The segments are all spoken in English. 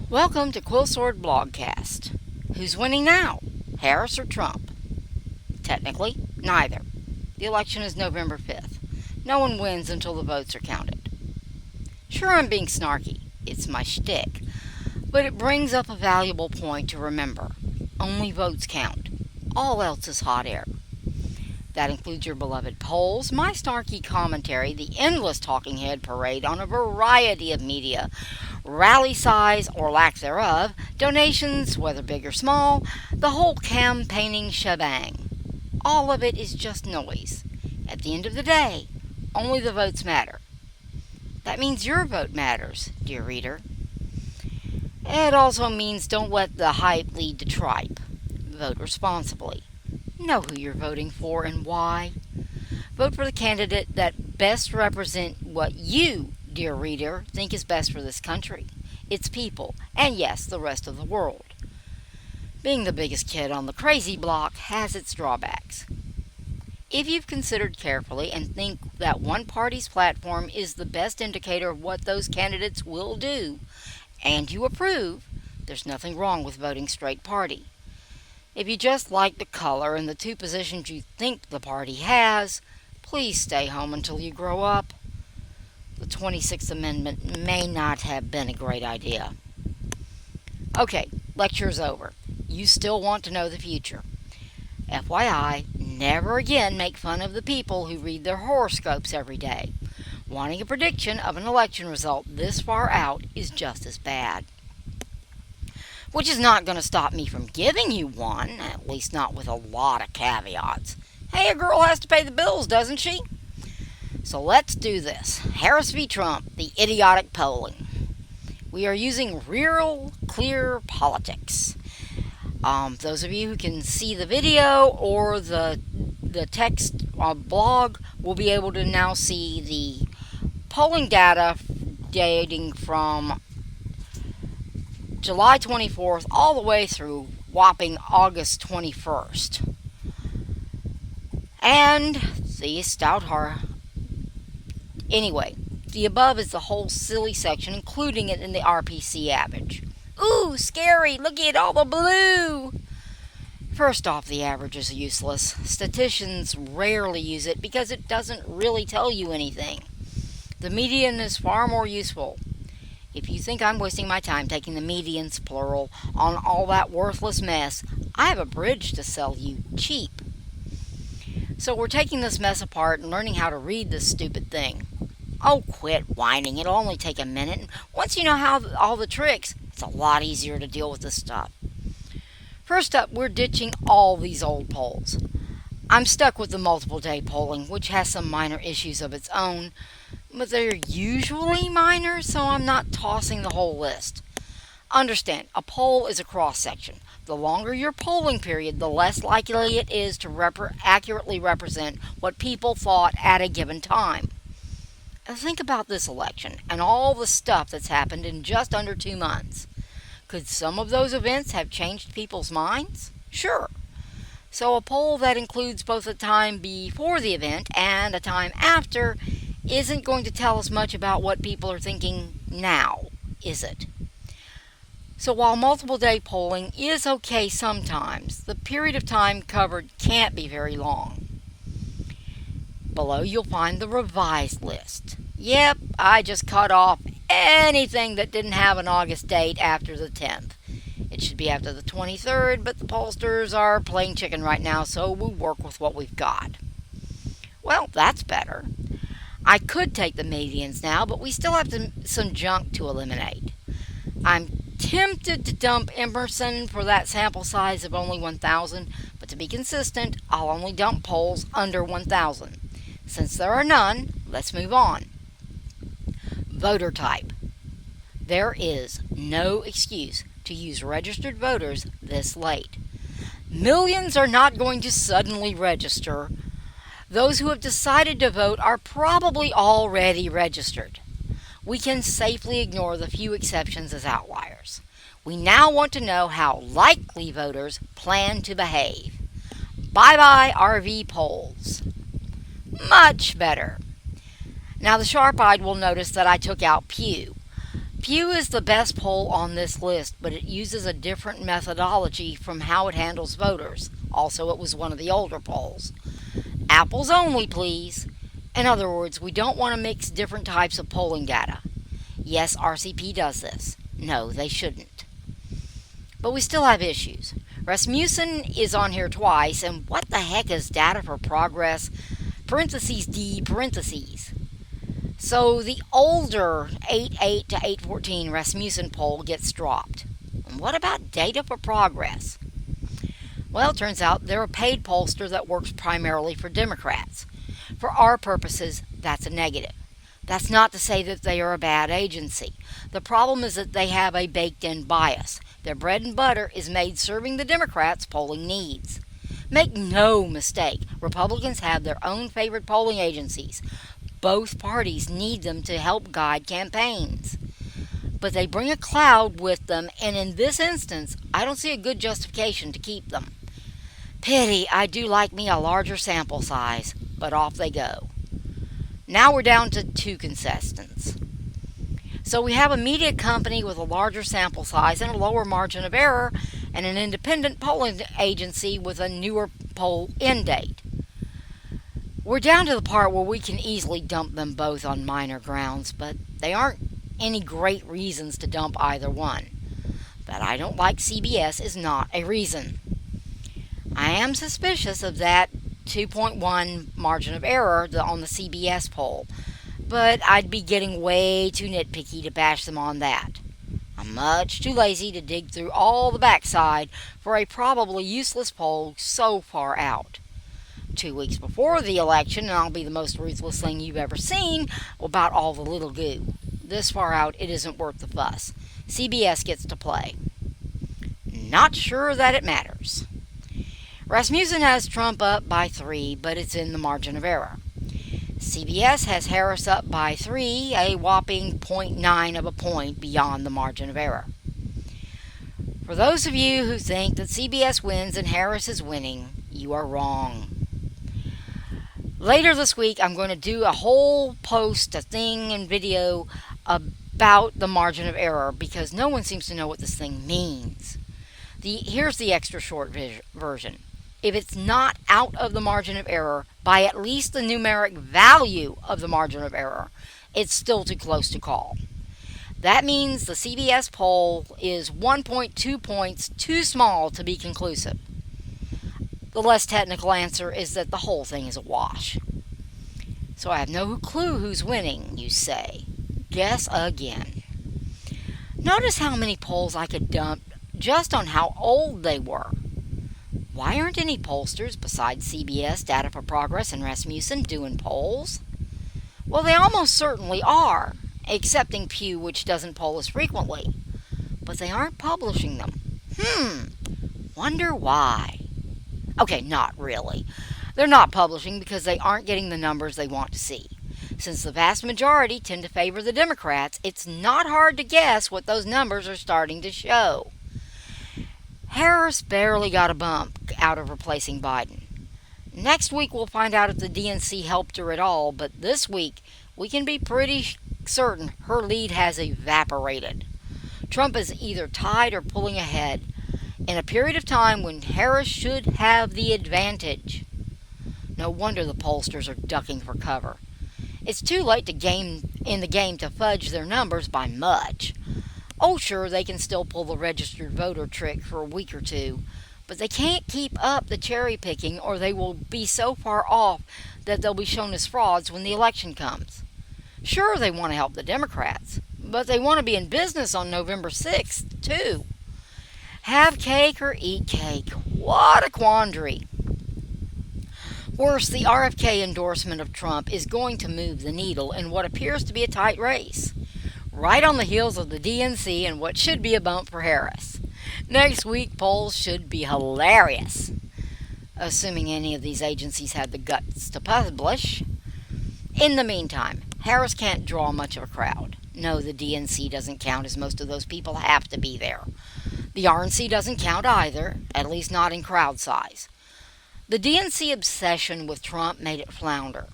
Welcome to Quill Sword Blogcast. Who's winning now, Harris or Trump? Technically, neither. The election is November 5th. No one wins until the votes are counted. Sure, I'm being snarky. It's my shtick. But it brings up a valuable point to remember. Only votes count. All else is hot air. That includes your beloved polls, my snarky commentary, the endless talking head parade on a variety of media, rally size or lack thereof, donations, whether big or small, the whole campaigning shebang. All of it is just noise. At the end of the day, only the votes matter. That means your vote matters, dear reader. It also means don't let the hype lead to tripe. Vote responsibly. Know who you're voting for and why. Vote for the candidate that best represents what you, dear reader, think is best for this country, its people, and yes, the rest of the world. Being the biggest kid on the crazy block has its drawbacks. If you've considered carefully and think that one party's platform is the best indicator of what those candidates will do, and you approve, there's nothing wrong with voting straight party. If you just like the color and the two positions you think the party has, please stay home until you grow up. The 26th Amendment may not have been a great idea. Okay, lecture's over. You still want to know the future. FYI, never again make fun of the people who read their horoscopes every day. Wanting a prediction of an election result this far out is just as bad. Which is not going to stop me from giving you one, at least not with a lot of caveats. Hey, a girl has to pay the bills, doesn't she? So let's do this. Harris v. Trump, the idiotic polling. We are using real, clear politics. Those of you who can see the video or the text blog will be able to now see the polling data dating from July 24th all the way through whopping August 21st. And the stout heart. Anyway, the above is the whole silly section, including it in the RPC average. Ooh, scary! Look at all the blue! First off, the average is useless. Statisticians rarely use it because it doesn't really tell you anything. The median is far more useful. If you think I'm wasting my time taking the medians, plural, on all that worthless mess, I have a bridge to sell you cheap. So we're taking this mess apart and learning how to read this stupid thing. Oh, quit whining. It'll only take a minute. And once you know how all the tricks, it's a lot easier to deal with this stuff. First up, we're ditching all these old polls. I'm stuck with the multiple day polling, which has some minor issues of its own, but they're usually minor, so I'm not tossing the whole list. Understand, a poll is a cross-section. The longer your polling period, the less likely it is to accurately represent what people thought at a given time. Think about this election and all the stuff that's happened in just under 2 months. Could some of those events have changed people's minds? Sure. So a poll that includes both a time before the event and a time after isn't going to tell us much about what people are thinking now, is it? So while multiple day polling is okay sometimes, the period of time covered can't be very long. Below you'll find the revised list. Yep, I just cut off anything that didn't have an August date after the 10th. It should be after the 23rd, but the pollsters are playing chicken right now, so we'll work with what we've got. Well, that's better. I could take the medians now, but we still have some junk to eliminate. I'm tempted to dump Emerson for that sample size of only 1,000, but to be consistent, I'll only dump polls under 1,000. Since there are none, let's move on. Voter type. There is no excuse to use registered voters this late. Millions are not going to suddenly register. Those who have decided to vote are probably already registered. We can safely ignore the few exceptions as outliers. We now want to know how likely voters plan to behave. Bye-bye RV polls. Much better. Now the sharp-eyed will notice that I took out Pew. Pew is the best poll on this list, but it uses a different methodology from how it handles voters. Also, it was one of the older polls. Apples only, please. In other words, we don't want to mix different types of polling data. Yes, RCP does this. No, they shouldn't. But we still have issues. Rasmussen is on here twice, and what the heck is data for progress? Parentheses D parentheses. So the older 8.8 to 8.14 Rasmussen poll gets dropped. And what about data for progress? Well, it turns out they're a paid pollster that works primarily for Democrats. For our purposes, that's a negative. That's not to say that they are a bad agency. The problem is that they have a baked-in bias. Their bread and butter is made serving the Democrats' polling needs. Make no mistake, Republicans have their own favorite polling agencies. Both parties need them to help guide campaigns. But they bring a cloud with them, and in this instance, I don't see a good justification to keep them. Pity, I do like me a larger sample size, but off they go. Now we're down to 2 contestants. So we have a media company with a larger sample size and a lower margin of error, and an independent polling agency with a newer poll end date. We're down to the part where we can easily dump them both on minor grounds, but they aren't any great reasons to dump either one. That I don't like CBS is not a reason. I am suspicious of that 2.1 margin of error on the CBS poll, but I'd be getting way too nitpicky to bash them on that. I'm much too lazy to dig through all the backside for a probably useless poll so far out. 2 weeks before the election, and I'll be the most ruthless thing you've ever seen about all the little goo. This far out, it isn't worth the fuss. CBS gets to play. Not sure that it matters. Rasmussen has Trump up by 3, but it's in the margin of error. CBS has Harris up by 3, a whopping 0.9 of a point beyond the margin of error. For those of you who think that CBS wins and Harris is winning, you are wrong. Later this week, I'm going to do a whole post, a thing, and video about the margin of error because no one seems to know what this thing means. Here's the extra short version. If it's not out of the margin of error by at least the numeric value of the margin of error, it's still too close to call. That means the CBS poll is 1.2 points too small to be conclusive. The less technical answer is that the whole thing is a wash. So I have no clue who's winning, you say. Guess again. Notice how many polls I could dump just on how old they were. Why aren't any pollsters besides CBS, Data for Progress, and Rasmussen doing polls? Well, they almost certainly are, excepting Pew, which doesn't poll as frequently. But they aren't publishing them. Wonder why. Okay, not really. They're not publishing because they aren't getting the numbers they want to see. Since the vast majority tend to favor the Democrats, it's not hard to guess what those numbers are starting to show. Harris barely got a bump out of replacing Biden. Next week we'll find out if the DNC helped her at all, but this week we can be pretty certain her lead has evaporated. Trump is either tied or pulling ahead in a period of time when Harris should have the advantage. No wonder the pollsters are ducking for cover. It's too late in the game to fudge their numbers by much. Oh, sure, they can still pull the registered voter trick for a week or two, but they can't keep up the cherry picking or they will be so far off that they'll be shown as frauds when the election comes. Sure, they want to help the Democrats, but they want to be in business on November 6th, too. Have cake or eat cake. What a quandary. Worse, the RFK endorsement of Trump is going to move the needle in what appears to be a tight race, right on the heels of the DNC and what should be a bump for Harris. Next week, polls should be hilarious, assuming any of these agencies have the guts to publish. In the meantime, Harris can't draw much of a crowd. No, the DNC doesn't count, as most of those people have to be there. The RNC doesn't count either, at least not in crowd size. The DNC obsession with Trump made it flounder.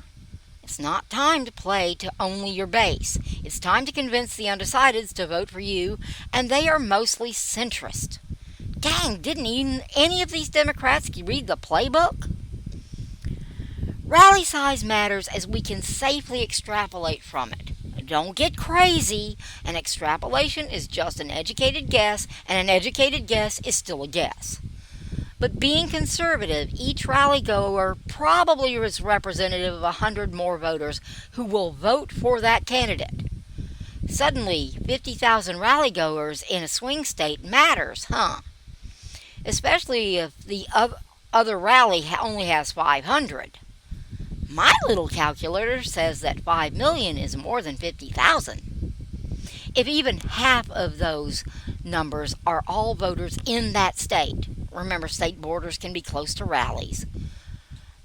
It's not time to play to only your base. It's time to convince the undecideds to vote for you, and they are mostly centrist. Dang, didn't even any of these Democrats read the playbook? Rally size matters as we can safely extrapolate from it. Don't get crazy. An extrapolation is just an educated guess, and an educated guess is still a guess. But being conservative, each rally goer probably is representative of 100 more voters who will vote for that candidate. Suddenly, 50,000 rally goers in a swing state matters, huh? Especially if the other rally only has 500. My little calculator says that 5 million is more than 50,000. If even half of those numbers are all voters in that state, remember state borders can be close to rallies,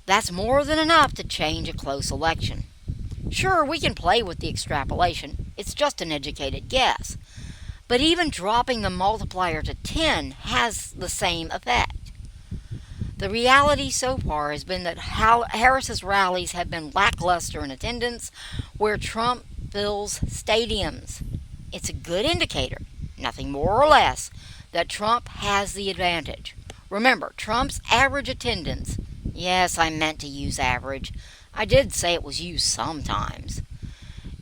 that's more than enough to change a close election. Sure, we can play with the extrapolation, it's just an educated guess. But even dropping the multiplier to 10 has the same effect. The reality so far has been that Harris's rallies have been lackluster in attendance, where Trump fills stadiums. It's a good indicator, nothing more or less, that Trump has the advantage. Remember, Trump's average attendance, yes, I meant to use average, I did say it was used sometimes,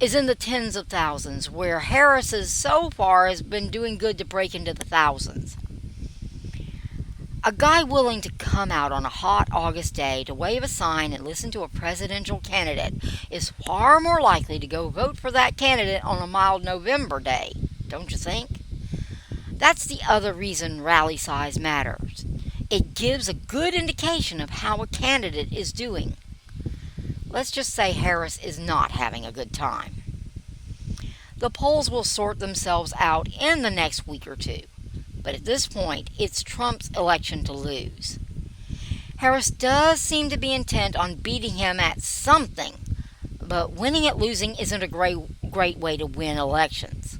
is in the tens of thousands, where Harris's so far has been doing good to break into the thousands. A guy willing to come out on a hot August day to wave a sign and listen to a presidential candidate is far more likely to go vote for that candidate on a mild November day, don't you think? That's the other reason rally size matters. It gives a good indication of how a candidate is doing. Let's just say Harris is not having a good time. The polls will sort themselves out in the next week or two. But at this point, it's Trump's election to lose. Harris does seem to be intent on beating him at something, but winning at losing isn't a great way to win elections.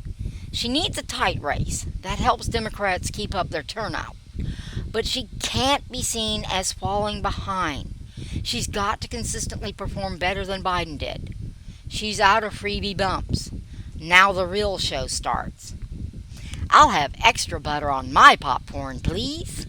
She needs a tight race. That helps Democrats keep up their turnout. But she can't be seen as falling behind. She's got to consistently perform better than Biden did. She's out of freebie bumps. Now the real show starts. I'll have extra butter on my popcorn, please.